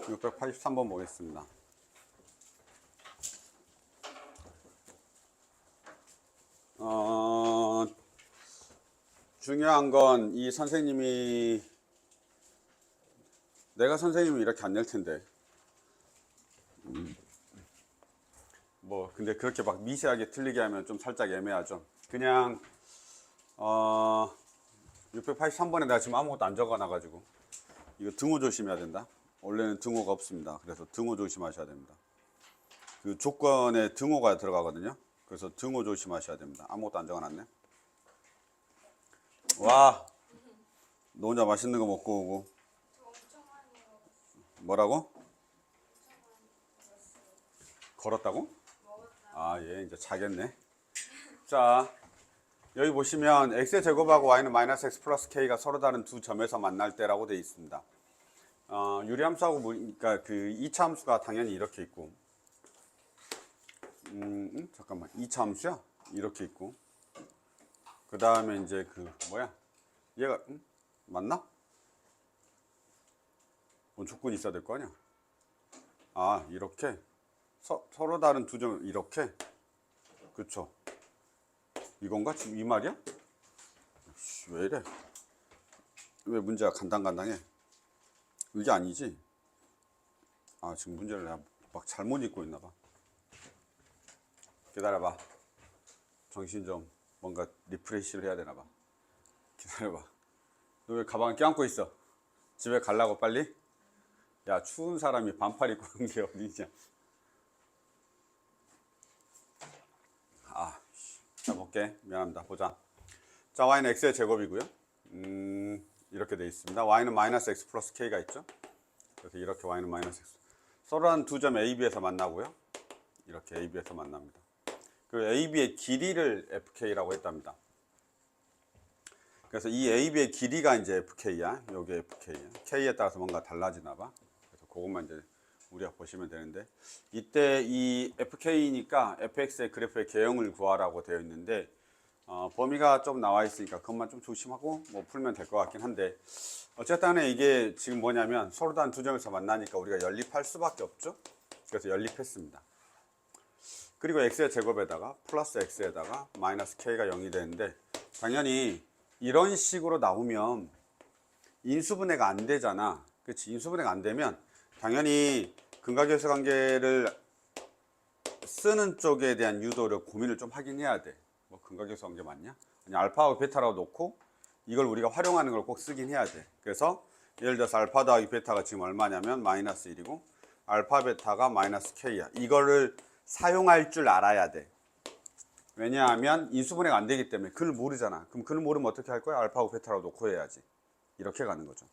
683번 보겠습니다. 중요한 건 이 선생님이 내가 선생님이 이렇게 안 낼 텐데 뭐 근데 그렇게 막 미세하게 틀리게 하면 좀 살짝 애매하죠. 그냥 683번에 내가 지금 아무것도 안 적어놔가지고 이거 등호 조심해야 된다. 원래는 등호가 없습니다. 그래서 등호 조심하셔야 됩니다. 그 조건에 등호가 들어가거든요. 그래서 등호 조심하셔야 됩니다. 아무것도 안 적어놨네. 와, 너 혼자 맛있는 거 먹고 오고. 뭐라고? 걸었다고? 아, 얘 이제 자겠네. 자, 여기 보시면 x의 제곱하고 y는 마이너스 x 플러스 k가 서로 다른 두 점에서 만날 때라고 되어 있습니다. 유리함수하고 그러니까 그 2차 함수가 당연히 이렇게 있고, 잠깐만, 2차 함수야? 이렇게 있고, 그 다음에 이제 그 뭐야? 얘가 맞나? 뭐 조건이 있어야 될 거 아니야? 아, 이렇게 서로 다른 두 점 이렇게, 그쵸? 이건가? 지금 이 말이야? 왜 이래? 왜 문제가 간당간당해? 이게 아니지? 아, 지금 문제를 내가 막 잘못 읽고 있나 봐. 기다려봐. 정신 좀 뭔가 리프레시를 해야 되나 봐. 기다려봐. 너 왜 가방을 껴안고 있어? 집에 가려고 빨리? 야, 추운 사람이 반팔 입고 온 게 어디냐? 자, 볼게. 미안합니다. 보자. 자, y는 x의 제곱이고요. 이렇게 돼 있습니다. y는 마이너스 x 플러스 k가 있죠. 그래서 이렇게 y는 마이너스 x. 서로 한 두 점 AB에서 만나고요. 이렇게 AB에서 만납니다. 그 AB의 길이를 FK라고 했답니다. 그래서 이 AB의 길이가 이제 FK야. 요게 FK야. K에 따라서 뭔가 달라지나 봐. 그래서 그것만 이제 우리가 보시면 되는데, 이때 이 FK니까 FX의 그래프의 개형을 구하라고 되어 있는데, 범위가 좀 나와 있으니까 그것만 좀 조심하고 뭐 풀면 될 것 같긴 한데, 어쨌든 간에 이게 지금 뭐냐면 서로 다른 두 점에서 만나니까 우리가 연립할 수밖에 없죠. 그래서 연립했습니다. 그리고 x의 제곱에다가 플러스 x에다가 마이너스 k가 0이 되는데, 당연히 이런 식으로 나오면 인수분해가 안 되잖아. 그렇지? 인수분해가 안 되면 당연히 근각역수 관계를 쓰는 쪽에 대한 유도를 고민을 좀 하긴 해야 돼. 뭐 근각역수 관계 맞냐? 아니, 알파하고 베타라고 놓고 이걸 우리가 활용하는 걸 꼭 쓰긴 해야 돼. 그래서 예를 들어서 알파 더하기 베타가 지금 얼마냐면 마이너스 1이고 알파 베타가 마이너스 k야. 이거를 사용할 줄 알아야 돼. 왜냐하면 인수분해가 안 되기 때문에 그걸 모르잖아. 그럼 그걸 모르면 어떻게 할 거야? 알파하고 베타라고 놓고 해야지. 이렇게 가는 거죠.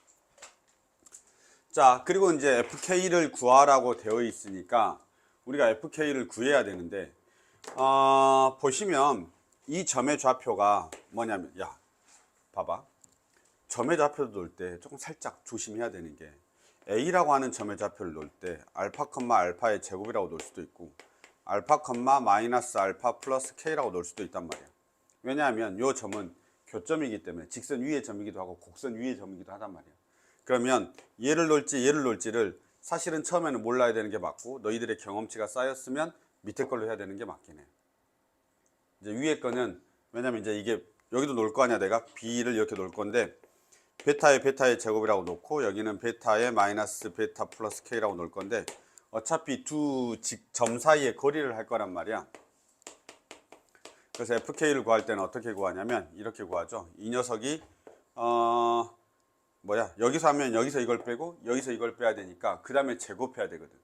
자, 그리고 이제 FK를 구하라고 되어 있으니까 우리가 FK를 구해야 되는데, 보시면 이 점의 좌표가 뭐냐면, 야, 봐봐. 점의 좌표를 놓을 때 조금 살짝 조심해야 되는 게, A라고 하는 점의 좌표를 놓을 때 알파 컴마 알파의 제곱이라고 놓을 수도 있고 알파 컴마 마이너스 알파 플러스 K라고 놓을 수도 있단 말이야. 왜냐하면 이 점은 교점이기 때문에 직선 위의 점이기도 하고 곡선 위의 점이기도 하단 말이야. 그러면 얘를 놓을지 얘를 놓을지를 사실은 처음에는 몰라야 되는 게 맞고, 너희들의 경험치가 쌓였으면 밑에 걸로 해야 되는 게 맞긴 해. 이제 위에 거는 왜냐면 이제 이게 여기도 놓을 거 아니야. 내가 B를 이렇게 놓을 건데 베타의 제곱이라고 놓고 여기는 베타의 마이너스 베타 플러스 K라고 놓을 건데, 어차피 두 점 사이의 거리를 할 거란 말이야. 그래서 FK를 구할 때는 어떻게 구하냐면 이렇게 구하죠. 이 녀석이 여기서 하면 여기서 이걸 빼고 여기서 이걸 빼야 되니까 그 다음에 제곱해야 되거든.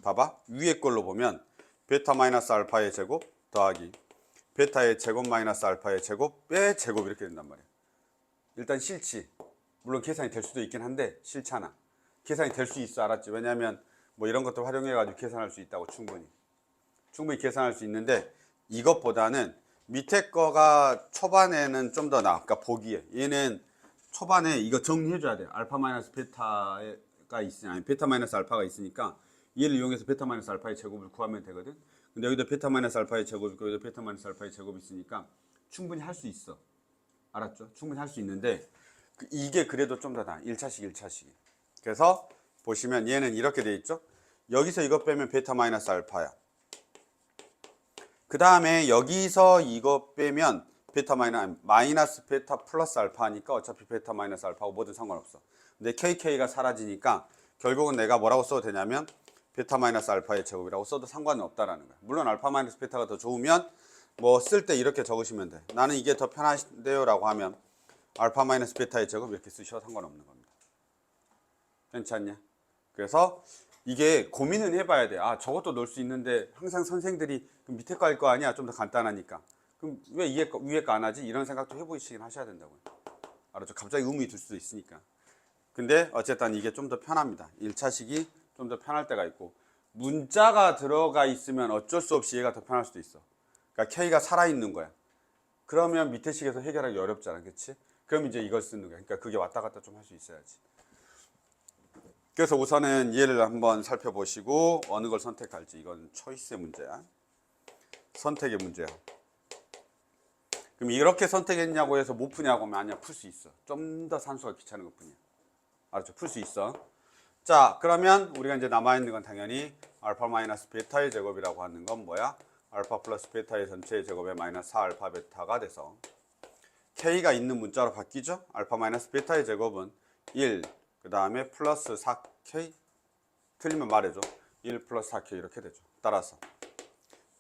봐봐. 위에 걸로 보면 베타 마이너스 알파의 제곱 더하기 베타의 제곱 마이너스 알파의 제곱 빼 제곱 이렇게 된단 말이야. 일단 싫지. 물론 계산이 될 수도 있긴 한데 싫잖아. 계산이 될 수 있어. 알았지? 왜냐면 뭐 이런 것들 활용해 가지고 계산할 수 있다고. 충분히 계산할 수 있는데, 이것보다는 밑에 거가 초반에는 좀 더 나아. 그러니까 보기에 얘는 초반에 이거 정리해 줘야 돼. 알파 마이너스 베타가 있으니, 아니 베타 마이너스 알파가 있으니까 얘를 이용해서 베타 마이너스 알파의 제곱을 구하면 되거든. 근데 여기도 베타 마이너스 알파의 제곱 있고 여기도 베타 마이너스 알파의 제곱이 있으니까 충분히 할 수 있어. 알았죠? 충분히 할 수 있는데 이게 그래도 좀 더 나아. 1차식 1차식. 그래서 보시면 얘는 이렇게 돼 있죠. 여기서 이거 빼면 베타 마이너스 알파야. 그 다음에 여기서 이거 빼면 베타 마이너스 베타 플러스 알파니까 어차피 베타 마이너스 알파하고 뭐든 상관없어. 근데 KK가 사라지니까 결국은 내가 뭐라고 써도 되냐면 베타 마이너스 알파의 제곱이라고 써도 상관은 없다라는 거야. 물론 알파 마이너스 베타가 더 좋으면 뭐 쓸 때 이렇게 적으시면 돼. 나는 이게 더 편하신데요 라고 하면 알파 마이너스 베타의 제곱 이렇게 쓰셔도 상관없는 겁니다. 괜찮냐? 그래서 이게 고민은 해봐야 돼. 아, 저것도 넣을 수 있는데 항상 선생들이 밑에 거 할 거 아니야? 좀 더 간단하니까. 그럼 왜 위에 거 안 하지? 이런 생각도 해보시긴 하셔야 된다고요. 알았죠? 갑자기 의문이 들 수도 있으니까. 근데 어쨌든 이게 좀 더 편합니다. 1차식이 좀 더 편할 때가 있고, 문자가 들어가 있으면 어쩔 수 없이 얘가 더 편할 수도 있어. 그러니까 K가 살아있는 거야. 그러면 밑에 식에서 해결하기 어렵잖아. 그치? 그럼 이제 이걸 쓰는 거야. 그러니까 그게 왔다 갔다 좀 할 수 있어야지. 그래서 우선은 얘를 한번 살펴보시고 어느 걸 선택할지. 이건 초이스의 문제야. 선택의 문제야. 그럼 이렇게 선택했냐고 해서 못 푸냐고 하면 아니야, 풀 수 있어. 좀 더 산수가 귀찮은 것 뿐이야. 알았죠? 풀 수 있어. 자, 그러면 우리가 이제 남아있는 건 당연히 알파 마이너스 베타의 제곱이라고 하는 건 뭐야? 알파 플러스 베타의 전체의 제곱에 마이너스 4 알파 베타가 돼서 K가 있는 문자로 바뀌죠? 알파 마이너스 베타의 제곱은 1, 그 다음에 플러스 4K, 틀리면 말해줘. 1 플러스 4K 이렇게 되죠. 따라서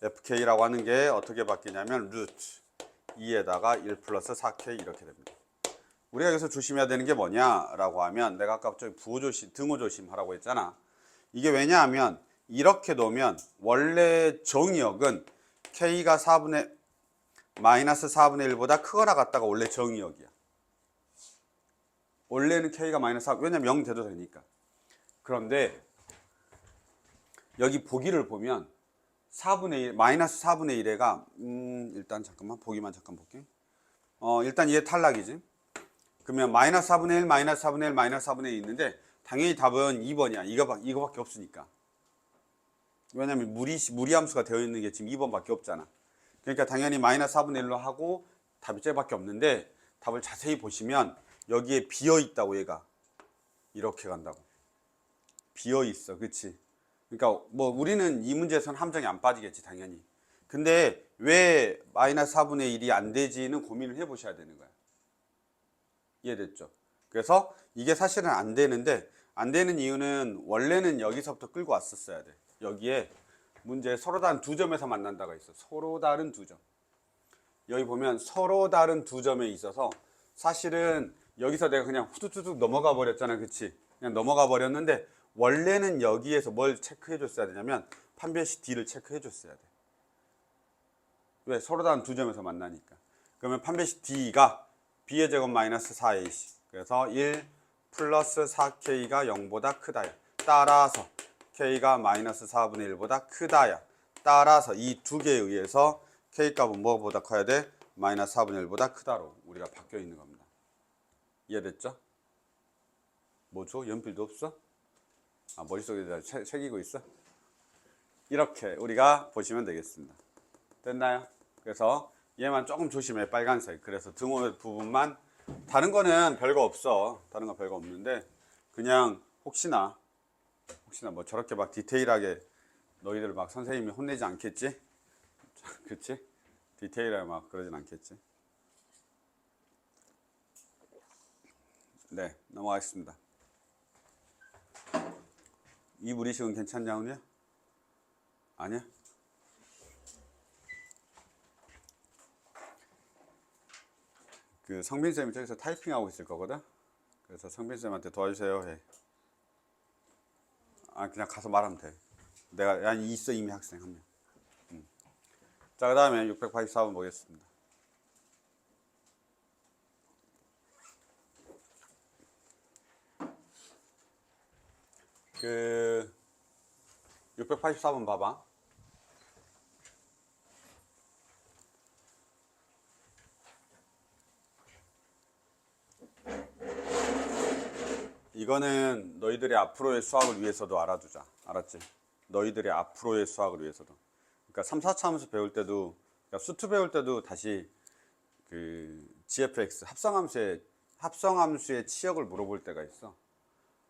FK라고 하는 게 어떻게 바뀌냐면 루트 2에다가 1 플러스 4K 이렇게 됩니다. 우리가 여기서 조심해야 되는 게 뭐냐라고 하면 내가 아까 저기 부호조심, 등호조심 하라고 했잖아. 이게 왜냐하면 이렇게 놓으면 원래 정의역은 K가 마이너스 4분의 1보다 크거나 같다가 원래 정의역이야. 원래는 K가 마이너스 4, 왜냐면 0 돼도 되니까. 그런데 여기 보기를 보면 4분의 1, 마이너스 4분의 1에가 일단 잠깐만 보기만 잠깐 볼게. 일단 얘 탈락이지. 그러면 마이너스 4분의 1, 마이너스 4분의 1, 마이너스 4분의 1 있는데 당연히 답은 2번이야. 이거밖에 없으니까. 왜냐면 무리함수가 되어 있는 게 지금 2번밖에 없잖아. 그러니까 당연히 마이너스 4분의 1로 하고 답이 쟤밖에 없는데 답을 자세히 보시면 여기에 비어 있다고 얘가 이렇게 간다고. 비어 있어, 그치? 그러니까 뭐 우리는 이 문제에서는 함정이 안 빠지겠지 당연히. 근데 왜 마이너스 4분의 1이 안 되지는 고민을 해보셔야 되는 거야. 이해됐죠? 그래서 이게 사실은 안 되는데 안 되는 이유는 원래는 여기서부터 끌고 왔었어야 돼. 여기에 문제 서로 다른 두 점에서 만난다가 있어. 서로 다른 두 점. 여기 보면 서로 다른 두 점에 있어서 사실은 여기서 내가 그냥 후두두둑 넘어가 버렸잖아. 그치? 그냥 넘어가 버렸는데 원래는 여기에서 뭘 체크해 줬어야 되냐면 판별식 D를 체크해 줬어야 돼. 왜? 서로 다른 두 점에서 만나니까. 그러면 판별식 D가 B의 제곱 마이너스 4AC. 그래서 1 플러스 4K가 0보다 크다야. 따라서 K가 마이너스 4분의 1보다 크다야. 따라서 이 두 개에 의해서 K값은 뭐보다 커야 돼? 마이너스 4분의 1보다 크다로 우리가 바뀌어 있는 겁니다. 이해됐죠? 뭐죠? 연필도 없어? 아, 머릿속에 새기고 있어? 이렇게 우리가 보시면 되겠습니다. 됐나요? 그래서 얘만 조금 조심해. 빨간색. 그래서 등호 부분만. 다른 거는 별거 없어. 다른 거 별거 없는데 그냥 혹시나 뭐 저렇게 막 디테일하게 너희들 막 선생님이 혼내지 않겠지? 그치? 디테일하게 막 그러진 않겠지? 네, 넘어가겠습니다. 이 무리식은 괜찮냐, 오늘? 아니야? 그 성빈쌤이 저기서 타이핑하고 있을 거거든? 그래서 성빈쌤한테 도와주세요 해. 아, 그냥 가서 말하면 돼. 내가, 아니, 있어, 이미 학생 한 명. 자, 그 다음에 684번 보겠습니다. 그 684번 봐봐. 이거는 너희들의 앞으로의 수학을 위해서도 알아두자. 알았지? 너희들의 앞으로의 수학을 위해서도. 그러니까 3, 4차 함수 배울 때도, 그러니까 수투 배울 때도 다시 그 GFX 합성함수의 치역을 물어볼 때가 있어.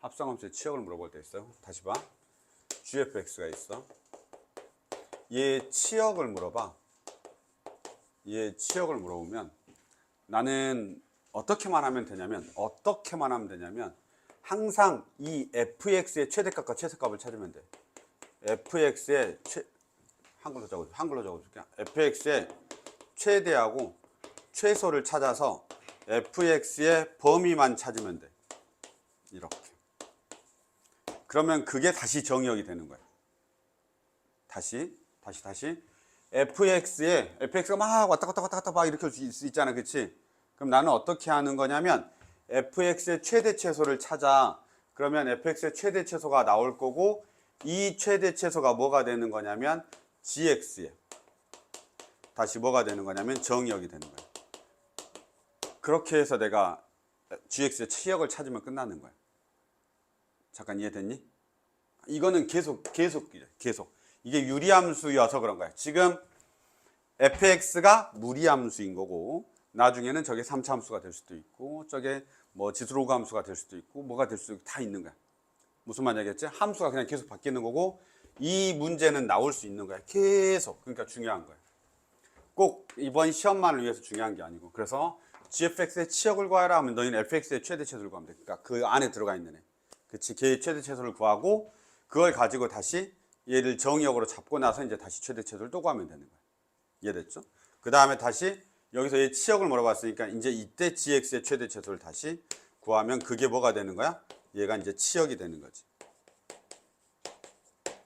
합성함수의 치역을 물어볼 때 있어요. 다시 봐. gfx가 있어. 얘 치역을 물어봐. 얘 치역을 물어보면 나는 어떻게만 하면 되냐면 항상 이 fx의 최대값과 최소값을 찾으면 돼. fx의 한글로 적어줄게. fx의 최대하고 최소를 찾아서 fx의 범위만 찾으면 돼. 이렇게. 그러면 그게 다시 정의역이 되는 거야. 다시. fx가 막 왔다 갔다 막 이렇게 올 수 있잖아. 그치? 그럼 나는 어떻게 하는 거냐면 fx의 최대 최소를 찾아. 그러면 fx의 최대 최소가 나올 거고 이 최대 최소가 뭐가 되는 거냐면 gx에 다시 뭐가 되는 거냐면 정의역이 되는 거야. 그렇게 해서 내가 gx의 치역을 찾으면 끝나는 거야. 잠깐 이해됐니? 이거는 계속. 이게 유리함수여서 그런 거야. 지금 fx가 무리함수인 거고 나중에는 저게 3차 함수가 될 수도 있고 저게 뭐 지수로그 함수가 될 수도 있고 뭐가 될 수도 있고 다 있는 거야. 무슨 말이겠지? 함수가 그냥 계속 바뀌는 거고 이 문제는 나올 수 있는 거야. 계속. 그러니까 중요한 거야. 꼭 이번 시험만을 위해서 중요한 게 아니고. 그래서 gfx의 치역을 구하라 하면 너희는 fx의 최대 최소를 구하면 돼. 그러니까 그 안에 들어가 있는 애. 그치? 걔의 최대 최소를 구하고 그걸 가지고 다시 얘를 정의역으로 잡고 나서 이제 다시 최대 최소를 또 구하면 되는 거야. 이해됐죠? 그 다음에 다시 여기서 얘 치역을 물어봤으니까 이제 이때 gx의 최대 최소를 다시 구하면 그게 뭐가 되는 거야? 얘가 이제 치역이 되는 거지.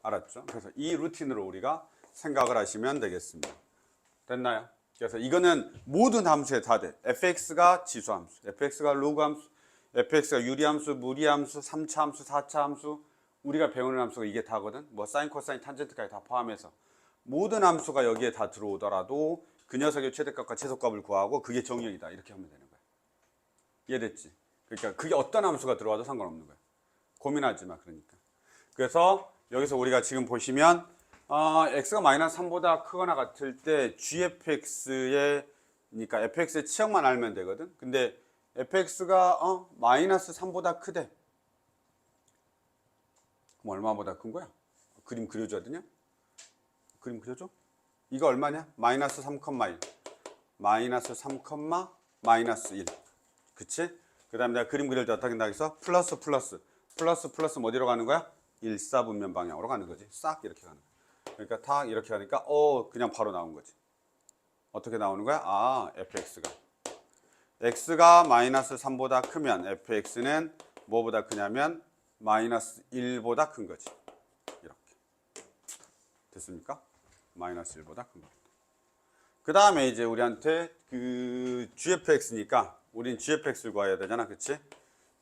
알았죠? 그래서 이 루틴으로 우리가 생각을 하시면 되겠습니다. 됐나요? 그래서 이거는 모든 함수에 다 돼. fx가 지수함수, fx가 로그함수, fx가 유리함수, 무리함수, 3차 함수, 4차 함수, 우리가 배우는 함수가 이게 다거든. 뭐 사인, 코사인, 탄젠트까지 다 포함해서 모든 함수가 여기에 다 들어오더라도 그 녀석의 최대값과 최소값을 구하고 그게 정의역이다. 이렇게 하면 되는 거야. 이해됐지? 그러니까 그게 어떤 함수가 들어와도 상관없는 거야. 고민하지 마. 그러니까. 그래서 여기서 우리가 지금 보시면 x가 마이너스 3보다 크거나 같을 때 gfx의 그러니까 fx의 치역만 알면 되거든. 근데 fx가 마이너스 3보다 크대. 그럼 얼마보다 큰 거야? 그림 그려줘야 되냐? 그림 그려줘? 이거 얼마냐? 마이너스 3,1 마이너스 3, 마이너스 1 그치? 그 다음에 내가 그림 그릴 때 어떻게 나겠어? 플러스 뭐 어디로 가는 거야? 일사분면 방향으로 가는 거지. 싹 이렇게 가는 거야. 그러니까 탁 이렇게 가니까 그냥 바로 나온 거지. 어떻게 나오는 거야? x가 마이너스 3보다 크면 fx는 뭐보다 크냐면 마이너스 1보다 큰 거지. 이렇게. 됐습니까? 마이너스 1보다 큰 겁니다. 그 다음에 이제 우리한테 그 gfx니까 우린 gfx를 구해야 되잖아. 그치?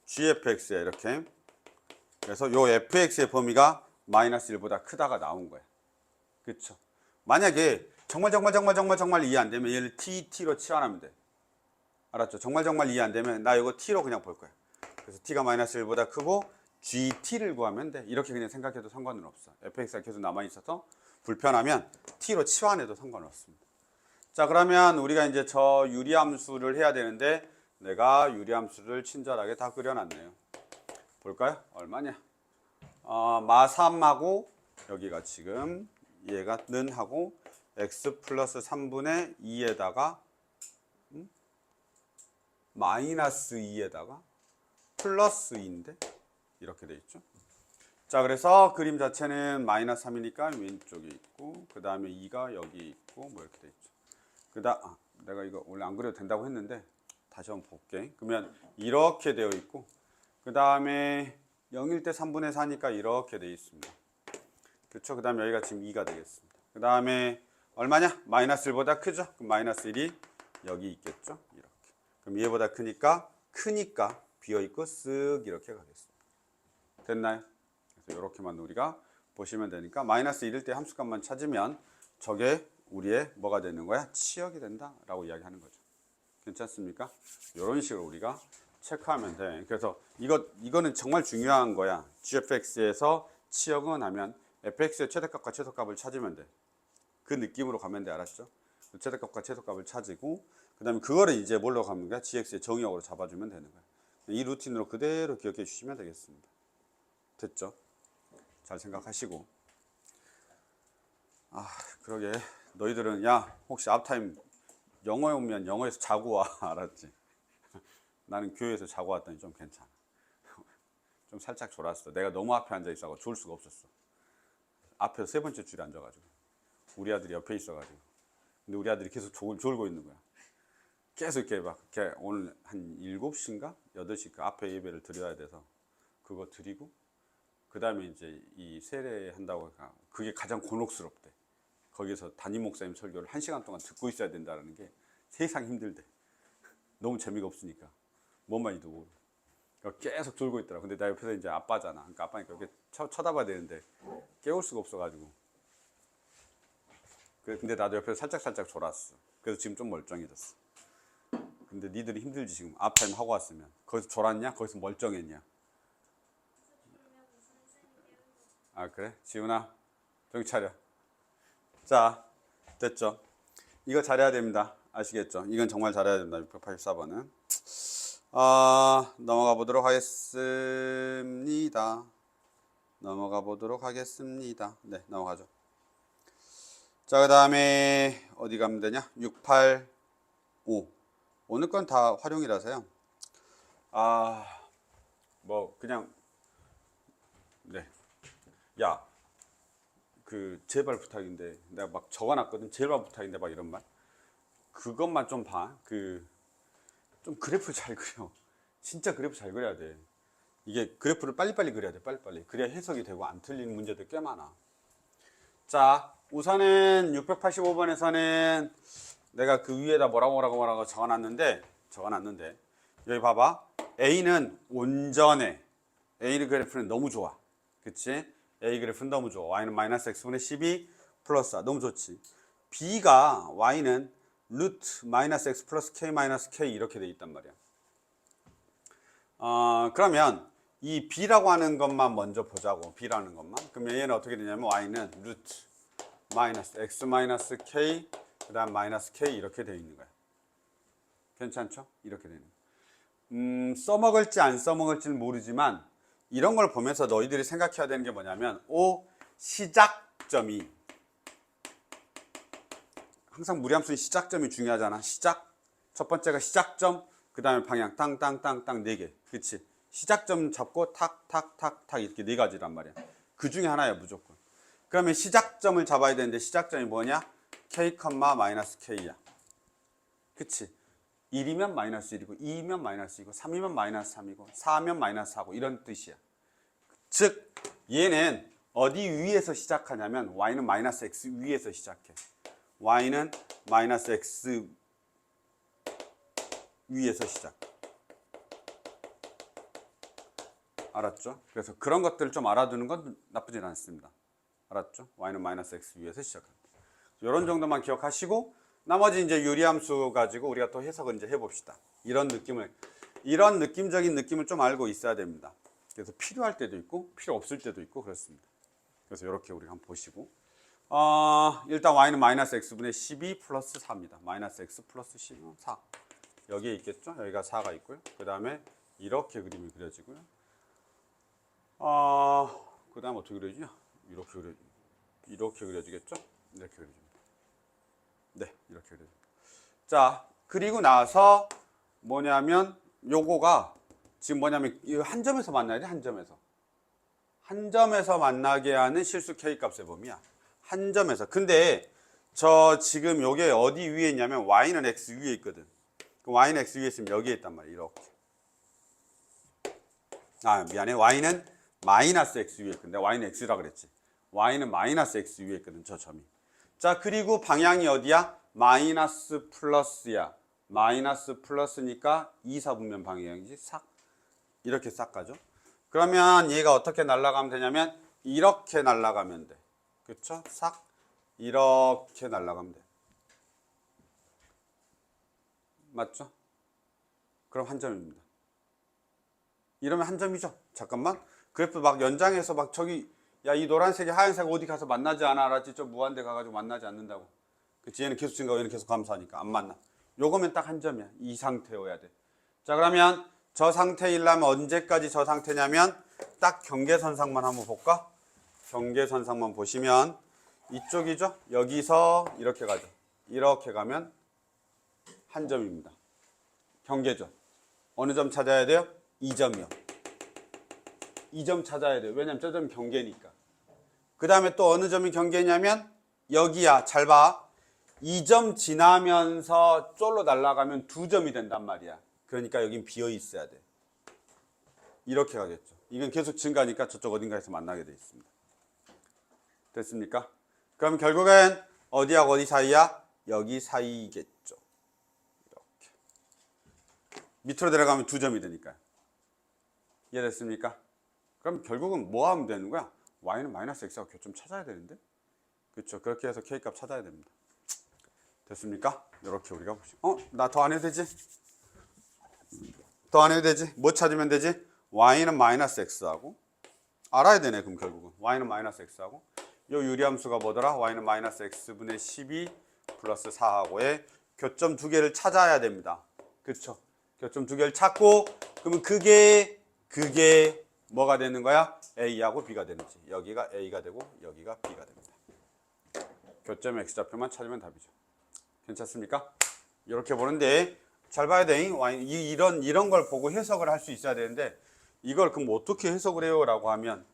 gfx야 이렇게. 그래서 요 fx의 범위가 마이너스 1보다 크다가 나온 거야. 그쵸? 만약에 정말 이해 안 되면 얘를 t로 치환하면 돼. 알았죠? 정말 이해 안 되면 나 이거 t로 그냥 볼 거야. 그래서 t가 마이너스 1보다 크고 gt를 구하면 돼. 이렇게 그냥 생각해도 상관은 없어. fx가 계속 남아있어서 불편하면 t로 치환해도 상관은 없습니다. 자, 그러면 우리가 이제 저 유리함수를 해야 되는데 내가 유리함수를 친절하게 다 그려놨네요. 볼까요? 얼마냐? 마3하고 여기가 지금 얘가 는 하고 x 플러스 3분의 2에다가 마이너스 2에다가 플러스 2인데 이렇게 돼 있죠. 자, 그래서 그림 자체는 마이너스 3이니까 왼쪽에 있고 그 다음에 2가 여기 있고 뭐 이렇게 돼 있죠. 내가 이거 원래 안 그려도 된다고 했는데 다시 한번 볼게. 그러면 이렇게 되어 있고 그 다음에 0일 때 3분의 4니까 이렇게 되어 있습니다. 그렇죠? 그 다음에 여기가 지금 2가 되겠습니다. 그 다음에 얼마냐? 마이너스 1보다 크죠? 그럼 마이너스 1이 여기 있겠죠? 이렇게. 그럼 얘보다 크니까 비어있고 쓱 이렇게 가겠습니다. 됐나요? 그래서 이렇게만 우리가 보시면 되니까 마이너스 1일 때 함수값만 찾으면 저게 우리의 뭐가 되는 거야? 치역이 된다라고 이야기하는 거죠. 괜찮습니까? 이런 식으로 우리가 체크하면 돼. 그래서 이거는 정말 중요한 거야. gfx에서 치역은 하면 fx의 최대값과 최소값을 찾으면 돼. 그 느낌으로 가면 돼. 알았죠? 최대값과 최소값을 찾고 그 다음에 그거를 이제 뭘로 가면 거야? gx의 정의역으로 잡아주면 되는 거야. 이 루틴으로 그대로 기억해 주시면 되겠습니다. 됐죠? 잘 생각하시고. 그러게 너희들은 야 혹시 앞타임 영어에 오면 영어에서 자고 와. 알았지? 나는 교회에서 자고 왔더니 좀 괜찮아. 좀 살짝 졸았어. 내가 너무 앞에 앉아 있어서 졸 수가 없었어. 앞에서 세 번째 줄에 앉아가지고 우리 아들이 옆에 있어가지고. 근데 우리 아들이 계속 졸고 있는 거야. 계속 이렇게 막 이렇게 오늘 한 7시인가 8시 그 앞에 예배를 드려야 돼서 그거 드리고 그 다음에 이제 이 세례 한다고 하니까 그게 가장 곤혹스럽대. 거기서 담임 목사님 설교를 1시간 동안 듣고 있어야 된다는 게 세상 힘들대. 너무 재미가 없으니까 뭔 말인지 모르고 계속 졸고 있더라. 근데 나 옆에서 이제 아빠잖아. 그러니까 아빠니까 이렇게 쳐다봐야 되는데 깨울 수가 없어가지고. 근데 나도 옆에서 살짝 졸았어. 그래서 지금 좀 멀쩡해졌어. 근데 니들이 힘들지 지금. 앞타임 하고 왔으면. 거기서 졸았냐? 거기서 멀쩡했냐? 아 그래? 지훈아 정신 차려. 자 됐죠? 이거 잘해야 됩니다. 아시겠죠? 이건 정말 잘해야 됩니다. 684번은 넘어가 보도록 하겠습니다. 네, 넘어가죠. 자, 그 다음에 어디 가면 되냐? 685. 오늘 건 다 활용이라서요. 뭐 그냥 네. 야, 제발 부탁인데 내가 막 적어놨거든. 제발 부탁인데 막 이런 말. 그것만 좀 봐. 좀 그래프 잘 그려. 진짜 그래프 잘 그려야 돼. 이게 그래프를 빨리빨리 그려야 돼. 빨리빨리. 그래야 해석이 되고 안 틀리는 문제들 꽤 많아. 자, 우선은 685번에서는 내가 그 위에다 뭐라고 적어놨는데 여기 봐봐. A는 온전해. A 그래프는 너무 좋아. 그치? A 그래프는 너무 좋아. Y는 마이너스 X분의 12 플러스 4. 너무 좋지. B가 Y는 루트 마이너스 X 플러스 K 마이너스 K 이렇게 돼 있단 말이야. 그러면 이 B라고 하는 것만 먼저 보자고. B라는 것만. 그러면 얘는 어떻게 되냐면 Y는 루트 마이너스 X 마이너스 K 그 다음 마이너스 K 이렇게 되어 있는 거야. 괜찮죠? 이렇게 되는 거야. 써먹을지 안 써먹을지는 모르지만 이런 걸 보면서 너희들이 생각해야 되는 게 뭐냐면 시작점이 항상 무리함수는 시작점이 중요하잖아. 첫 번째가 시작점, 그 다음에 방향 땅땅땅땅 4개. 그치? 시작점 잡고 탁탁탁탁 이렇게 4가지란 말이야. 그 중에 하나야 무조건. 그러면 시작점을 잡아야 되는데 시작점이 뭐냐? K, 마이너스 K야. 그치? 1이면 마이너스 1이고 2이면 마이너스 2이고 3이면 마이너스 3이고 4면 마이너스 4고 이런 뜻이야. 즉 얘는 어디 위에서 시작하냐면 Y는 마이너스 X 위에서 시작해. Y는 마이너스 X 위에서 시작. 알았죠? 그래서 그런 것들을 좀 알아두는 건 나쁘진 않습니다. 알았죠? Y는 마이너스 X 위에서 시작합니다. 이런 정도만 기억하시고 나머지 이제 유리함수 가지고 우리가 또 해석을 이제 해봅시다. 이런 느낌적인 느낌을 좀 알고 있어야 됩니다. 그래서 필요할 때도 있고 필요 없을 때도 있고 그렇습니다. 그래서 이렇게 우리가 한번 보시고 일단 Y는 마이너스 X분의 12 플러스 4입니다. 마이너스 X 플러스 12는 4. 여기에 있겠죠? 여기가 4가 있고요. 그 다음에 이렇게 그림이 그려지고요. 그 다음 어떻게 그려지냐? 이렇게 그려지겠죠? 이렇게 그려집니다. 네, 이렇게 그려집니다. 자, 그리고 나서 뭐냐면 요거가 지금 뭐냐면 한 점에서 만나야 돼. 한 점에서 만나게 하는 실수 K 값의 범위야. 한 점에서. 근데 저 지금 요게 어디 위에 있냐면 Y는 X 위에 있거든. 그럼 Y는 X 위에 있으면 여기에 있단 말이야. 이렇게. 미안해. Y는 마이너스 X 위에 있거든. Y는 X라 그랬지. Y는 마이너스 X 위에 있거든. 저 점이. 자, 그리고 방향이 어디야? 마이너스 플러스야. 마이너스 플러스니까 2사분면 방향이지. 이렇게 싹 가죠. 그러면 얘가 어떻게 날아가면 되냐면 이렇게 날아가면 돼. 그쵸? 이렇게 날아가면 돼. 맞죠? 그럼 한 점입니다. 이러면 한 점이죠. 잠깐만. 그래프 막 연장해서 막 저기 야, 이 노란색이 하얀색 어디 가서 만나지 않아. 알았지? 저 무한대 가가지고 만나지 않는다고. 그치? 얘는 계속 증가하고 얘는 계속 감소하니까 안 만나. 요거면 딱 한 점이야. 이 상태여야 돼. 자, 그러면 저 상태이려면 언제까지 저 상태냐면 딱 경계선상만 한번 볼까? 경계선상만 보시면 이쪽이죠? 여기서 이렇게 가죠. 이렇게 가면 한 점입니다. 경계죠. 어느 점 찾아야 돼요? 2점이요. 2점 찾아야 돼요. 왜냐면 저 점이 경계니까. 그 다음에 또 어느 점이 경계냐면 여기야. 잘 봐. 2점 지나면서 쫄로 날아가면 2점이 된단 말이야. 그러니까 여긴 비어 있어야 돼. 이렇게 가겠죠. 이건 계속 증가하니까 저쪽 어딘가에서 만나게 돼 있습니다. 됐습니까? 그럼 결국엔 어디하고 어디 사이야? 여기 사이겠죠. 이렇게. 밑으로 내려가면 2점이 되니까요. 이해됐습니까? 그럼 결국은 뭐 하면 되는 거야? y는 마이너스 x하고 교점 찾아야 되는데? 그렇죠. 그렇게 해서 k값 찾아야 됩니다. 됐습니까? 이렇게 우리가 보시고 나 더 안 해도 되지? 더 안 해도 되지? 뭐 찾으면 되지? y는 마이너스 x하고 알아야 되네. 그럼 결국은 y는 마이너스 x하고 요 유리함수가 뭐더라? y는 마이너스 x분의 12 플러스 4하고의 교점 두 개를 찾아야 됩니다. 그렇죠? 교점 두 개를 찾고 그러면 그게 뭐가 되는 거야? a하고 b가 되는지. 여기가 a가 되고 여기가 b가 됩니다. 교점 x좌표만 찾으면 답이죠. 괜찮습니까? 이렇게 보는데 잘 봐야 돼. 이런 걸 보고 해석을 할 수 있어야 되는데 이걸 그럼 어떻게 해석을 해요? 라고 하면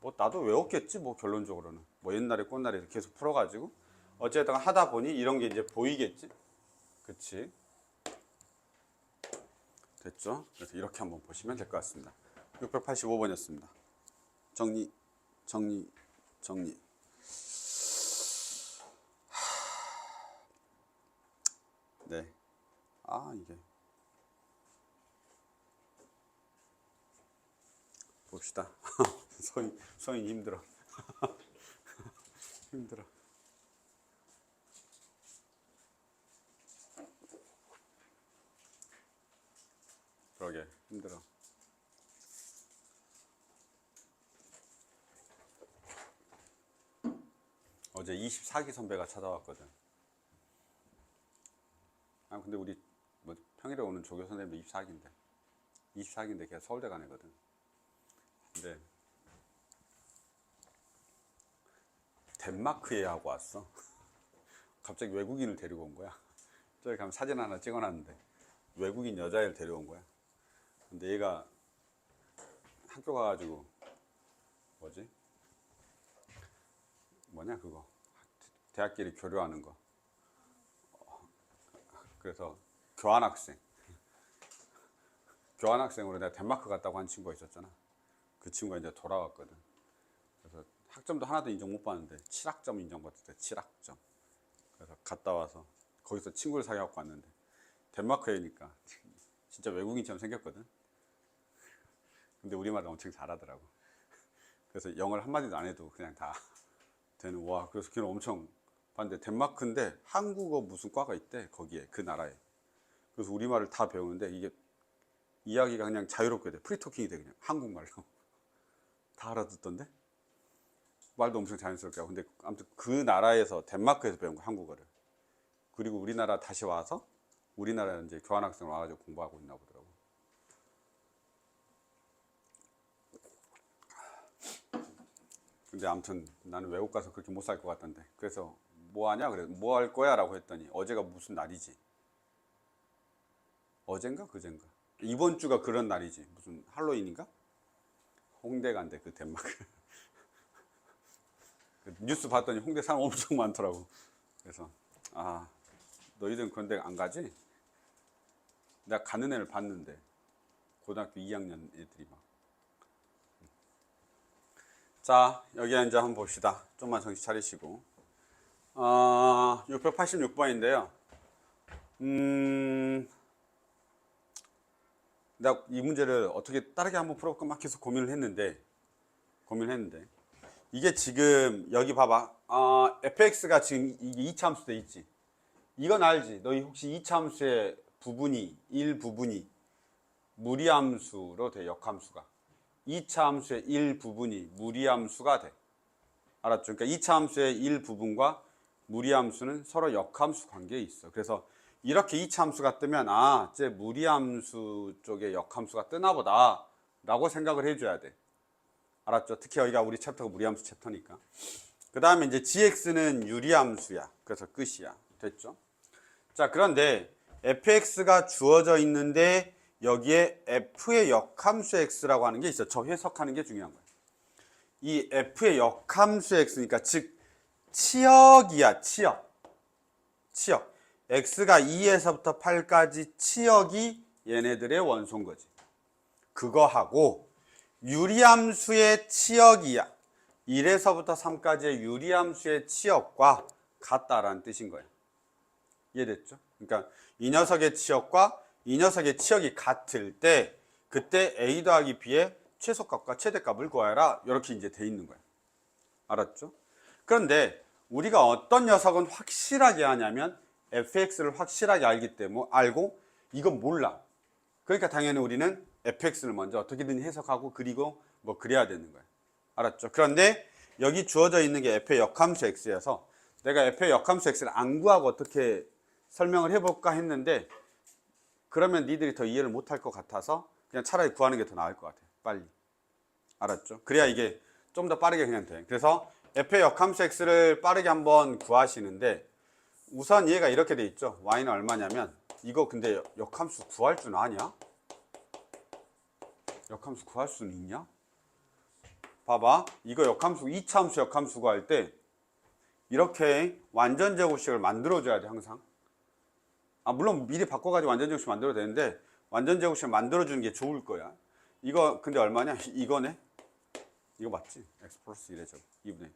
뭐 나도 외웠겠지 뭐 결론적으로는 뭐 옛날에 꽃날에서 계속 풀어가지고 어쨌든 하다 보니 이런 게 이제 보이겠지. 그치? 됐죠? 그래서 이렇게 한번 보시면 될 것 같습니다. 685번이었습니다. 정리. 네. 이게. 봅시다. 서인 힘들어. 힘들어. 그러게, 힘들어. 어제 24기 선배가 찾아왔거든. 근데 우리 뭐 평일에 오는 조교 선생님도 24기인데 걔가 서울대 간 애거든. 근데 덴마크에 하고 왔어. 갑자기 외국인을 데리고 온 거야. 저기 가면 사진 하나 찍어놨는데 외국인 여자애를 데려온 거야. 근데 얘가 학교 가가지고 뭐냐 그거 대학끼리 교류하는 거. 그래서 교환학생으로 내가 덴마크 갔다고 한 친구가 있었잖아. 그 친구가 이제 돌아왔거든. 그래서 학점도 하나도 인정 못 받는데 7학점 인정받을 때 7학점. 그래서 갔다 와서 거기서 친구를 사귀어갖고 왔는데 덴마크애니까 진짜 외국인처럼 생겼거든. 근데 우리말을 엄청 잘하더라고. 그래서 영어를 한마디도 안 해도 그냥 다 되는. 와, 그래서 걔는 엄청 봤는데 덴마크인데 한국어 무슨 과가 있대 거기에 그 나라에. 그래서 우리말을 다 배우는데 이게 이야기가 그냥 자유롭게 돼. 프리토킹이 돼. 그냥 한국말로 다 알아듣던데 말도 엄청 자연스럽게 하고. 근데 아무튼 그 나라에서 덴마크에서 배운 거 한국어를. 그리고 우리나라 다시 와서 우리나라에 이제 교환학생 와가지고 공부하고 있나 보더라고. 근데 아무튼 나는 외국 가서 그렇게 못 살 것 같던데. 그래서 뭐 하냐? 그래. 뭐 할 거야? 라고 했더니 어제가 무슨 날이지? 어젠가? 그젠가? 이번 주가 그런 날이지. 무슨 할로윈인가? 홍대 간대, 그 덴마크. 뉴스 봤더니 홍대 사람 엄청 많더라고. 그래서 너희들은 그런데 안 가지? 내가 가는 애를 봤는데 고등학교 2학년 애들이 막. 자, 여기 이제 한번 봅시다. 좀만 정신 차리시고. 686번인데요. 내가 이 문제를 어떻게 다르게 한번 풀어볼까 막 계속 고민을 했는데 이게 지금 여기 봐봐. fx가 지금 이게 2차 함수 돼 있지. 이건 알지? 너희 혹시 2차 함수의 일부분이 무리함수로 돼. 역함수가 2차 함수의 일부분이 무리함수가 돼. 알았죠? 그러니까 2차 함수의 일부분과 무리함수는 서로 역함수 관계에 있어. 그래서 이렇게 2차 함수가 뜨면 이제 무리함수 쪽에 역함수가 뜨나 보다 라고 생각을 해줘야 돼. 알았죠? 특히 여기가 우리 챕터가 무리함수 챕터니까. 그 다음에 이제 gx는 유리함수야. 그래서 끝이야. 됐죠? 자, 그런데 fx가 주어져 있는데 여기에 f의 역함수 x라고 하는 게 있어. 저 해석하는 게 중요한 거야. 이 f의 역함수 x니까 즉 치역이야. 치역. x가 2에서부터 8까지 치역이 얘네들의 원소인 거지. 그거하고 유리함수의 치역이야. 1에서부터 3까지의 유리함수의 치역과 같다라는 뜻인 거예요. 이해됐죠? 그러니까 이 녀석의 치역과 이 녀석의 치역이 같을 때 그때 a 더하기 b의 최소값과 최대값을 구하여라. 이렇게 이제 돼 있는 거예요. 알았죠? 그런데 우리가 어떤 녀석은 확실하게 하냐면 fx를 확실하게 알고 이건 몰라. 그러니까 당연히 우리는 fx를 먼저 어떻게든 해석하고 그리고 뭐 그래야 되는 거야. 알았죠? 그런데 여기 주어져 있는 게 f의 역함수 x여서 내가 f의 역함수 x를 안 구하고 어떻게 설명을 해볼까 했는데 그러면 니들이 더 이해를 못할 것 같아서 그냥 차라리 구하는 게 더 나을 것 같아. 빨리. 알았죠? 그래야 이게 좀 더 빠르게 그냥 돼. 그래서 f의 역함수 x를 빠르게 한번 구하시는데 우선 얘가 이렇게 돼 있죠. y는 얼마냐면 이거 근데 역함수 구할 줄 아냐? 역함수 구할 수는 있냐? 봐봐. 이거 역함수 2차 함수 역함수 구할 때 이렇게 완전 제곱식을 만들어줘야 돼. 항상. 물론 미리 바꿔가지고 완전 제곱식 만들어도 되는데 완전 제곱식을 만들어주는 게 좋을 거야. 이거 근데 얼마냐? 이거네. 이거 맞지? x 플러스 1의 제곱 2분의 1.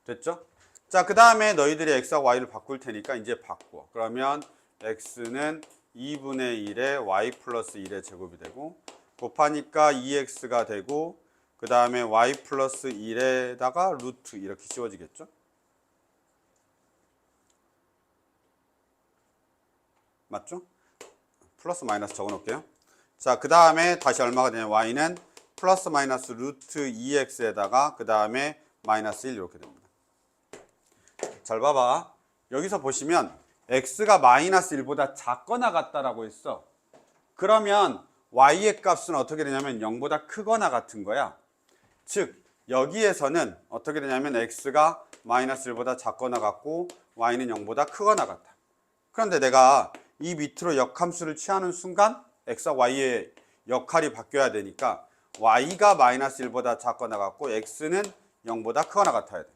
됐죠? 자, 그 다음에 너희들이 x하고 y를 바꿀 테니까 이제 바꿔. 그러면 x는 2분의 1에 y 플러스 1의 제곱이 되고 곱하니까 2x가 되고 그 다음에 y 플러스 1에다가 루트 이렇게 씌워지겠죠? 맞죠? 플러스 마이너스 적어 놓을게요. 자, 그 다음에 다시 얼마가 되냐? y는 플러스 마이너스 루트 2x에다가 그 다음에 마이너스 1 이렇게 됩니다. 잘 봐봐. 여기서 보시면 x가 마이너스 1보다 작거나 같다라고 했어. 그러면 y의 값은 어떻게 되냐면 0보다 크거나 같은 거야. 즉 여기에서는 어떻게 되냐면 x가 마이너스 1보다 작거나 같고 y는 0보다 크거나 같다. 그런데 내가 이 밑으로 역함수를 취하는 순간 x와 y의 역할이 바뀌어야 되니까 y가 마이너스 1보다 작거나 같고 x는 0보다 크거나 같아야 돼.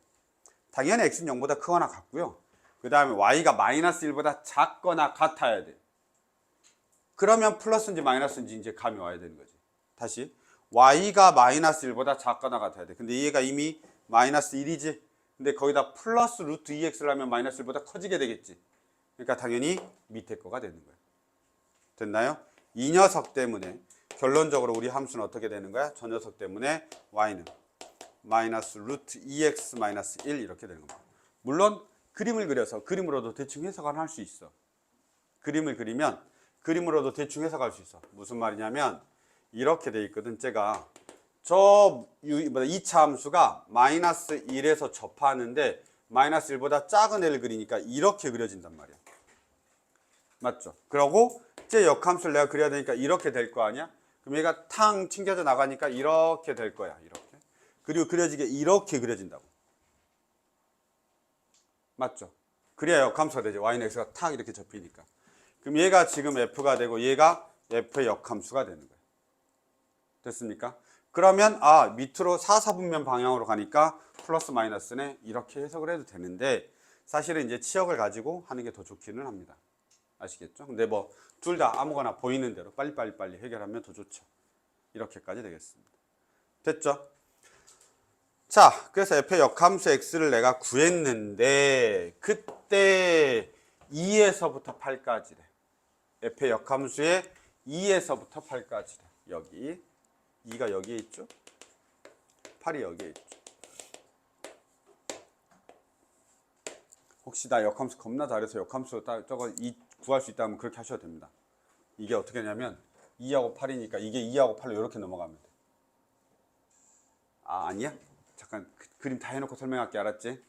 당연히 x는 0보다 크거나 같고요. 그 다음에 y가 마이너스 1보다 작거나 같아야 돼. 그러면 플러스인지 마이너스인지 이제 감이 와야 되는 거지. 다시 y가 마이너스 1보다 작거나 같아야 돼. 근데 얘가 이미 마이너스 1이지. 근데 거기다 플러스 루트 2x를 하면 마이너스 1보다 커지게 되겠지. 그러니까 당연히 밑에 거가 되는 거야. 됐나요? 이 녀석 때문에 결론적으로 우리 함수는 어떻게 되는 거야? 저 녀석 때문에 y는 마이너스 루트 2x 마이너스 1 이렇게 되는 겁니다. 물론 그림을 그려서 그림으로도 대충 해석을 할 수 있어. 그림을 그리면 그림으로도 대충 해석할 수 있어. 무슨 말이냐면 이렇게 돼 있거든. 제가 저 2차 함수가 마이너스 1에서 접하는데 마이너스 1보다 작은 애를 그리니까 이렇게 그려진단 말이야. 맞죠? 그러고 제 역함수를 내가 그려야 되니까 이렇게 될 거 아니야? 그럼 얘가 탕 튕겨져 나가니까 이렇게 될 거야. 이렇게. 그리고 그려지게 이렇게 그려진다고. 맞죠? 그래야 역함수가 되죠. y는 x가 탁 이렇게 접히니까. 그럼 얘가 지금 f가 되고 얘가 f의 역함수가 되는 거예요. 됐습니까? 그러면 밑으로 4사분면 방향으로 가니까 플러스 마이너스네 이렇게 해석을 해도 되는데 사실은 이제 치역을 가지고 하는 게 더 좋기는 합니다. 아시겠죠? 근데 뭐 둘 다 아무거나 보이는 대로 빨리 해결하면 더 좋죠. 이렇게까지 되겠습니다. 됐죠? 자, 그래서 f의 역함수 x를 내가 구했는데 그때 2에서부터 8까지래. f의 역함수에 2에서부터 8까지래. 여기 2가 여기에 있죠? 8이 여기에 있죠. 혹시 나 역함수 겁나 잘해서 역함수 저거 2 구할 수 있다면 그렇게 하셔도 됩니다. 이게 어떻게 하냐면 2하고 8이니까 이게 2하고 8로 이렇게 넘어가면 돼. 아니야? 잠깐 그림 다 해놓고 설명할게. 알았지?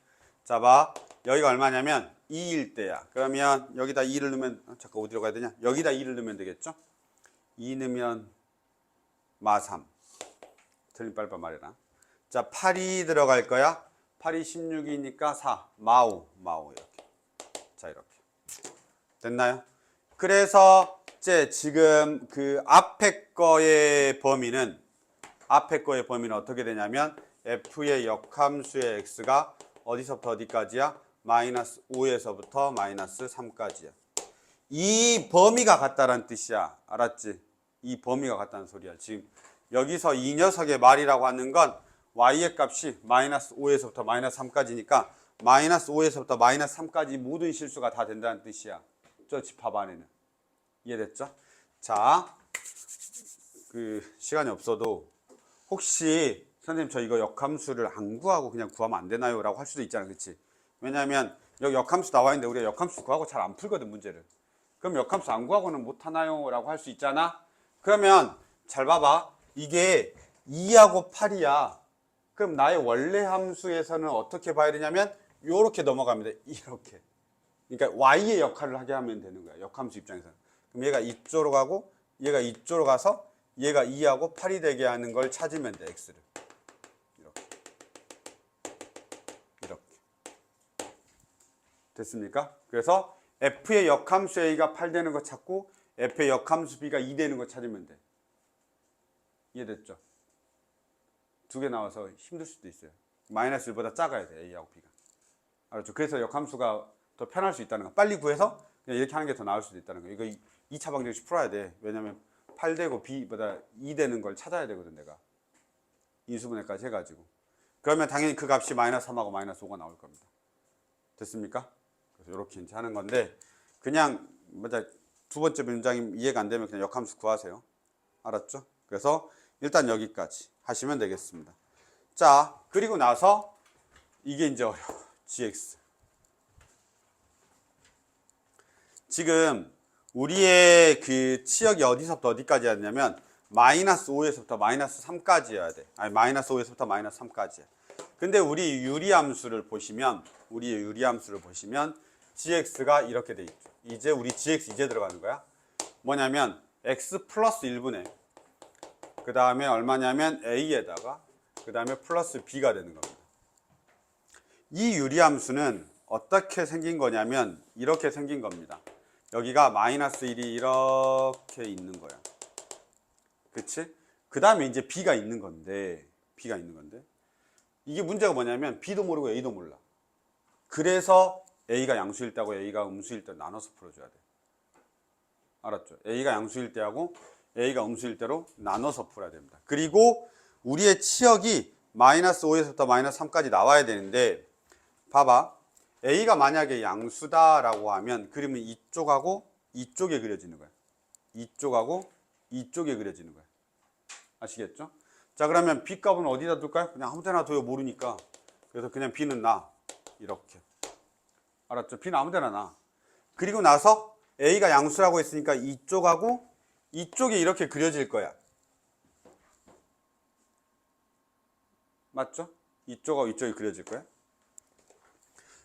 자, 봐. 여기가 얼마냐면 2일 때야. 그러면 여기다 2를 넣으면 잠깐 어디로 가야 되냐? 여기다 2를 넣으면 되겠죠? 2 넣으면 마3. 틀린 빨리 말해라. 자, 8이 들어갈 거야. 8이 16이니까 4. 마오 이렇게. 자, 이렇게. 됐나요? 그래서 이제 지금 그 앞에 거의 범위는 어떻게 되냐면 f의 역함수의 x가 어디서부터 어디까지야? 마이너스 5에서부터 마이너스 3까지야. 이 범위가 같다는 뜻이야. 알았지? 이 범위가 같다는 소리야. 지금 여기서 이 녀석의 말이라고 하는 건 y의 값이 마이너스 5에서부터 마이너스 3까지니까 마이너스 5에서부터 마이너스 3까지 모든 실수가 다 된다는 뜻이야. 저 집합 안에는. 이해됐죠? 자, 그 시간이 없어도 혹시 선생님 저 이거 역함수를 안 구하고 그냥 구하면 안 되나요? 라고 할 수도 있잖아. 그렇지? 왜냐하면 여기 역함수 나와 있는데 우리가 역함수 구하고 잘 안 풀거든, 문제를. 그럼 역함수 안 구하고는 못 하나요? 라고 할 수 있잖아. 그러면 잘 봐봐. 이게 2하고 8이야. 그럼 나의 원래 함수에서는 어떻게 봐야 되냐면 요렇게 넘어갑니다. 이렇게. 그러니까 y의 역할을 하게 하면 되는 거야. 역함수 입장에서는. 그럼 얘가 이쪽으로 가고 얘가 이쪽으로 가서 얘가 2하고 8이 되게 하는 걸 찾으면 돼. x를. 이렇게. 이렇게. 됐습니까? 그래서 f의 역함수 a가 8 되는 거 찾고 f의 역함수 b가 2 되는 거 찾으면 돼. 이해됐죠? 두 개 나와서 힘들 수도 있어요. 마이너스 1보다 작아야 돼. a하고 b가. 알았죠? 그래서 역함수가 더 편할 수 있다는 거. 빨리 구해서 그냥 이렇게 하는 게 더 나을 수도 있다는 거. 이거 2차 방정식 풀어야 돼. 왜냐면 8 되고 b보다 2 되는 걸 찾아야 되거든, 내가. 인수분해까지 해가지고. 그러면 당연히 그 값이 마이너스 3하고 마이너스 5가 나올 겁니다. 됐습니까? 그래서 이렇게 이제 하는 건데, 그냥, 두 번째 문장이 이해가 안 되면 그냥 역함수 구하세요. 알았죠? 그래서 일단 여기까지 하시면 되겠습니다. 자, 그리고 나서 이게 이제 어려워. gx. 지금 우리의 그 치역이 어디서부터 어디까지였냐면 마이너스 5에서부터 마이너스 3까지여야 돼. 아니, 마이너스 5에서부터 마이너스 3까지야. 근데 우리의 유리함수를 보시면 gx가 이렇게 돼 있죠. 이제 우리 gx 이제 들어가는 거야. 뭐냐면 x 플러스 1분의 그 다음에 얼마냐면 a에다가 그 다음에 플러스 b가 되는 겁니다. 이 유리함수는 어떻게 생긴 거냐면 이렇게 생긴 겁니다. 여기가 마이너스 1이 이렇게 있는 거야. 그치? 그 다음에 이제 b가 있는 건데 이게 문제가 뭐냐면 b도 모르고 a도 몰라. 그래서 a가 양수일 때하고 a가 음수일 때 나눠서 풀어줘야 돼. 알았죠? a가 양수일 때하고 a가 음수일 때로 나눠서 풀어야 됩니다. 그리고 우리의 치역이 마이너스 5에서부터 마이너스 3까지 나와야 되는데 봐봐. a가 만약에 양수다라고 하면 그러면 이쪽하고 이쪽에 그려지는 거야. 이쪽하고 이쪽에 그려지는 거야. 아시겠죠? 자, 그러면 b 값은 어디다 둘까요? 그냥 아무 데나 둬요. 모르니까. 그래서 그냥 b는 나. 이렇게. 알았죠? b는 아무 데나 나. 그리고 나서 a가 양수라고 했으니까 이쪽하고 이쪽이 이렇게 그려질 거야. 맞죠? 이쪽하고 이쪽이 그려질 거야.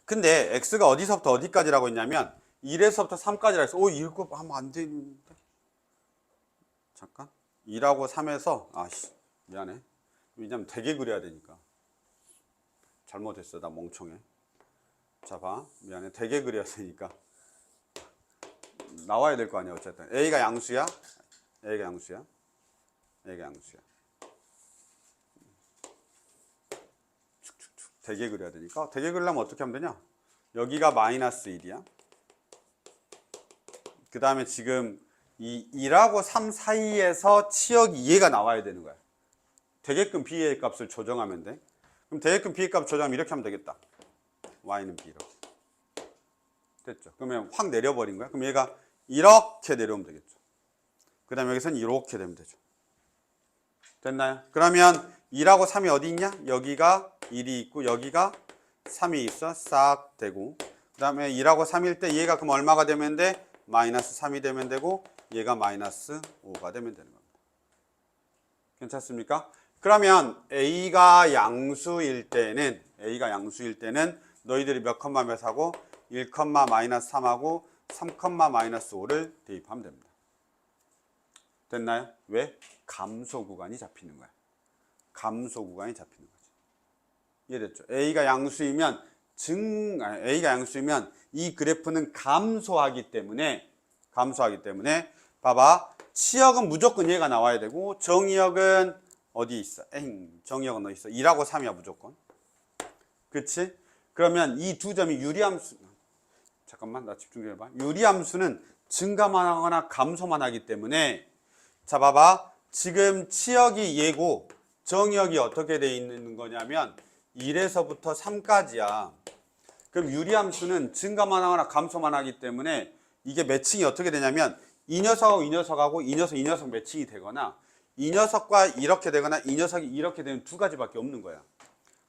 근데 x가 어디서부터 어디까지라고 했냐면 1에서부터 3까지라 해서 이거 하면 안 되는데. 잠깐. 2하고 3에서 미안해. 왜냐면 되게 그려야 되니까. 잘못했어. 나 멍청해. 자, 봐. 미안해. 되게 그려야 되니까. 나와야 될 거 아니야. 어쨌든. a가 양수야. 되게 그려야 되니까. 되게 그리려면 어떻게 하면 되냐? 여기가 마이너스 1이야. 그 다음에 지금 이 1하고 3 사이에서 치역 2가 나와야 되는 거야. 되게끔 b의 값을 조정하면 돼. 그럼 되게끔 b의 값 조정하면 이렇게 하면 되겠다. y는 b 이렇게. 됐죠? 그러면 확 내려버린 거야. 그럼 얘가 이렇게 내려오면 되겠죠. 그 다음에 여기서는 이렇게 되면 되죠. 됐나요? 그러면 1하고 3이 어디 있냐? 여기가 1이 있고 여기가 3이 있어. 싹 되고 그 다음에 1하고 3일 때 얘가 그럼 얼마가 되면 돼? 마이너스 3이 되면 되고 얘가 마이너스 5가 되면 되는 겁니다. 괜찮습니까? 그러면 a가 양수일 때는 너희들이 몇 컴마 몇 하고 1 컴마 마이너스 3하고 3 컴마 마이너스 5를 대입하면 됩니다. 됐나요? 왜? 감소 구간이 잡히는 거야. 감소 구간이 잡히는 거지. 이해됐죠? A가 양수이면 A가 양수이면 이 그래프는 감소하기 때문에 봐봐. 치역은 무조건 얘가 나와야 되고 정의역은 어디 있어? 정의역은 어디 있어? 2하고 3이야 무조건. 그치? 그러면 이 두 점이 유리함수, 잠깐만 나 집중 좀 해봐. 유리함수는 증가만 하거나 감소만 하기 때문에 자 봐봐. 지금 치역이 얘고 정의역이 어떻게 돼 있는 거냐면 1에서부터 3까지야. 그럼 유리함수는 증가만 하거나 감소만 하기 때문에 이게 매칭이 어떻게 되냐면 이 녀석하고 이 녀석하고 이 녀석 매칭이 되거나 이 녀석과 이렇게 되거나 이 녀석이 이렇게 되는 두 가지밖에 없는 거야.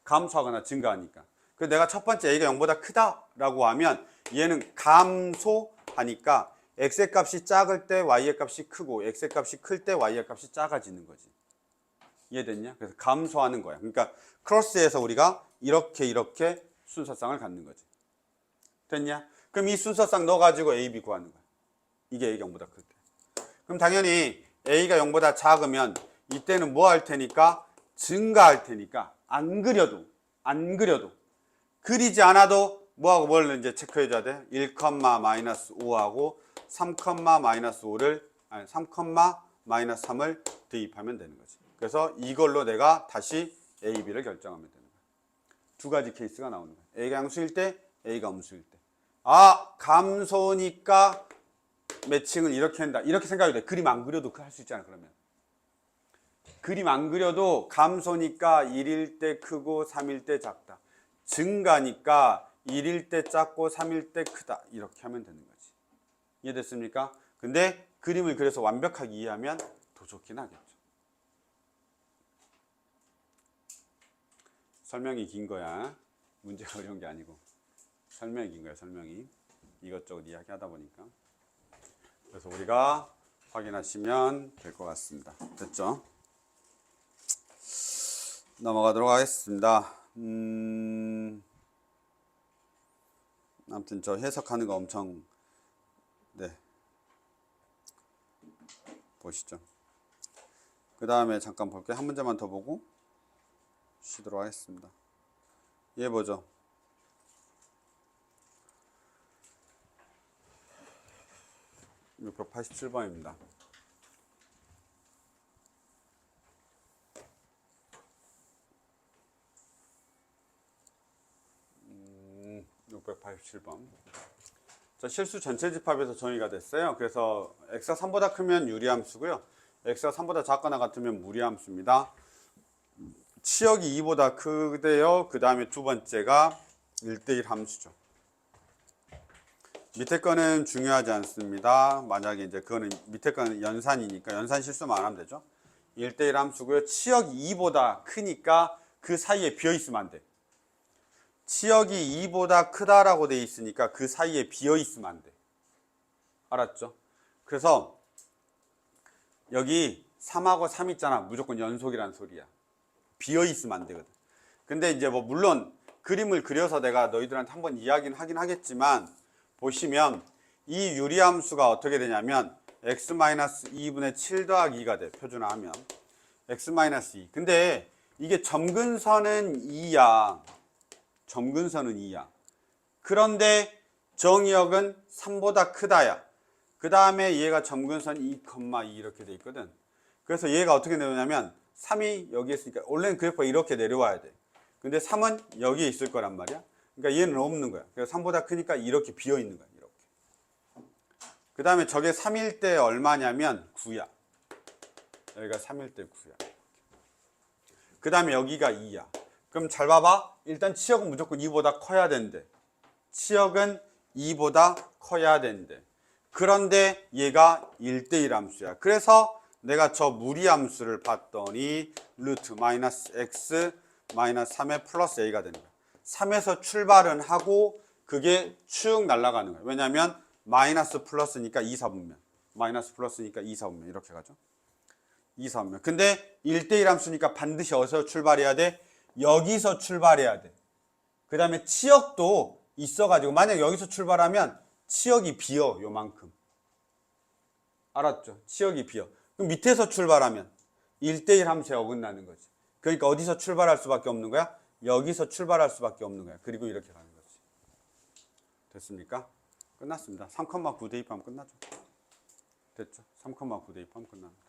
감소하거나 증가하니까. 그래서 내가 첫 번째 A가 0보다 크다라고 하면 얘는 감소하니까 X의 값이 작을 때 Y의 값이 크고 X의 값이 클 때 Y의 값이 작아지는 거지. 이해됐냐? 그래서 감소하는 거야. 그러니까 크로스에서 우리가 이렇게 순서쌍을 갖는 거지. 됐냐? 그럼 이 순서쌍 넣어가지고 A, B 구하는 거야. 이게 A가 0보다 클 때. 그럼 당연히 A가 0보다 작으면 이때는 뭐 할 테니까? 증가할 테니까 안 그려도 그리지 않아도 뭐하고 뭘 이제 체크해 줘야 돼? 1,-5하고 3,-5를 3,-3을 대입하면 되는 거지. 그래서 이걸로 내가 다시 A, B를 결정하면 되는 거야. 두 가지 케이스가 나오는 거야. A가 양수일 때, A가 음수일 때. 아, 감소니까 매칭을 이렇게 한다. 이렇게 생각이 돼. 그림 안 그려도 할 수 있잖아, 그러면. 그림 안 그려도 감소니까 1일 때 크고 3일 때 작다. 증가니까 1일 때 작고 3일 때 크다. 이렇게 하면 되는 거지. 이해됐습니까? 근데 그림을 그려서 완벽하게 이해하면 더 좋긴 하겠죠. 설명이 긴 거야. 문제가 어려운 게 아니고. 설명이 긴 거야, 설명이. 이것저것 이야기하다 보니까. 그래서 우리가 확인하시면 될 것 같습니다. 됐죠? 넘어가도록 하겠습니다. 아무튼 저 해석하는 거 엄청 보시죠. 그 다음에 잠깐 볼게요. 한 문제만 더 보고 쉬도록 하겠습니다. 얘 보죠. 이 187번입니다. 687번. 자, 실수 전체 집합에서 정의가 됐어요. 그래서 x가 3보다 크면 유리함수고요. x가 3보다 작거나 같으면 무리함수입니다. 치역이 2보다 크대요. 그 다음에 두 번째가 1대1 함수죠. 밑에 거는 중요하지 않습니다. 만약에 이제 그거는 밑에 거는 연산이니까 연산 실수만 안 하면 되죠. 1대1 함수고요. 치역이 2보다 크니까 그 사이에 비어 있으면 안 돼. 치역이 2보다 크다라고 돼 있으니까 그 사이에 비어 있으면 안 돼. 알았죠? 그래서 여기 3하고 3 있잖아. 무조건 연속이란 소리야. 비어 있으면 안 되거든. 근데 이제 뭐 물론 그림을 그려서 내가 너희들한테 한번 이야기는 하긴 하겠지만 보시면 이 유리함수가 어떻게 되냐면 x-2분의 7 더하기 2가 돼. 표준화하면 x-2. 근데 이게 점근선은 2야. 점근선은 2야. 그런데 정의역은 3보다 크다야. 그 다음에 얘가 점근선 2,2 이렇게 돼 있거든. 그래서 얘가 어떻게 내려오냐면 3이 여기에 있으니까 원래는 그래프가 이렇게 내려와야 돼. 근데 3은 여기에 있을 거란 말이야. 그러니까 얘는 없는 거야. 그래서 3보다 크니까 이렇게 비어 있는 거야. 이렇게. 그 다음에 저게 3일 때 얼마냐면 9야. 여기가 3일 때 9야. 그 다음에 여기가 2야. 그럼 잘 봐봐. 일단 치역은 무조건 2보다 커야 된대. 치역은 2보다 커야 된대. 그런데 얘가 1대1 함수야. 그래서 내가 저 무리함수를 봤더니 루트 마이너스 x 마이너스 3의 플러스 a가 되는 거야. 3에서 출발은 하고 그게 쭉 날아가는 거야. 왜냐면 마이너스 플러스니까 2, 4분면. 마이너스 플러스니까 2, 4분면. 이렇게 가죠. 2, 4분면. 근데 1대1 함수니까 반드시 어디서 출발해야 돼? 여기서 출발해야 돼. 그 다음에 치역도 있어가지고 만약 여기서 출발하면 치역이 비어. 요만큼. 알았죠? 치역이 비어. 그럼 밑에서 출발하면 1대1 함수에 어긋나는 거지. 그러니까 어디서 출발할 수밖에 없는 거야? 여기서 출발할 수밖에 없는 거야. 그리고 이렇게 가는 거지. 됐습니까? 끝났습니다. 3,9 대입하면 끝나죠. 됐죠? 3,9 대입하면 끝납니다.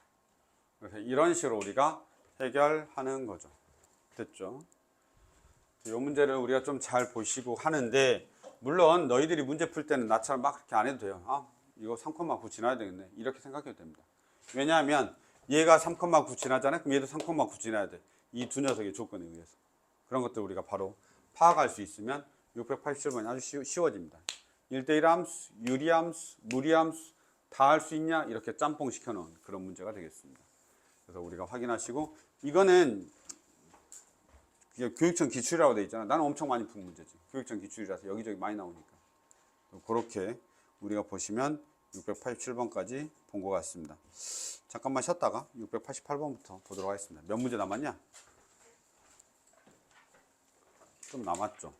그래서 이런 식으로 우리가 해결하는 거죠. 됐죠? 이 문제를 우리가 좀 잘 보시고 하는데, 물론 너희들이 문제 풀 때는 나처럼 막 그렇게 안 해도 돼요. 아, 이거 3,9 지나야 되겠네. 이렇게 생각해도 됩니다. 왜냐하면 얘가 3,9 지나잖아요. 그럼 얘도 3,9 지나야 돼. 이 두 녀석의 조건에 의해서. 그런 것들 우리가 바로 파악할 수 있으면 687번이 아주 쉬워집니다. 1대1 함수, 유리함수, 무리함수 다 할 수 있냐? 이렇게 짬뽕 시켜놓은 그런 문제가 되겠습니다. 그래서 우리가 확인하시고, 이거는 교육청 기출이라고 되어 있잖아. 나는 엄청 많이 푼 문제지. 교육청 기출이라서 여기저기 많이 나오니까. 그렇게 우리가 보시면 687번까지 본 것 같습니다. 잠깐만 쉬었다가 688번부터 보도록 하겠습니다. 몇 문제 남았냐? 좀 남았죠.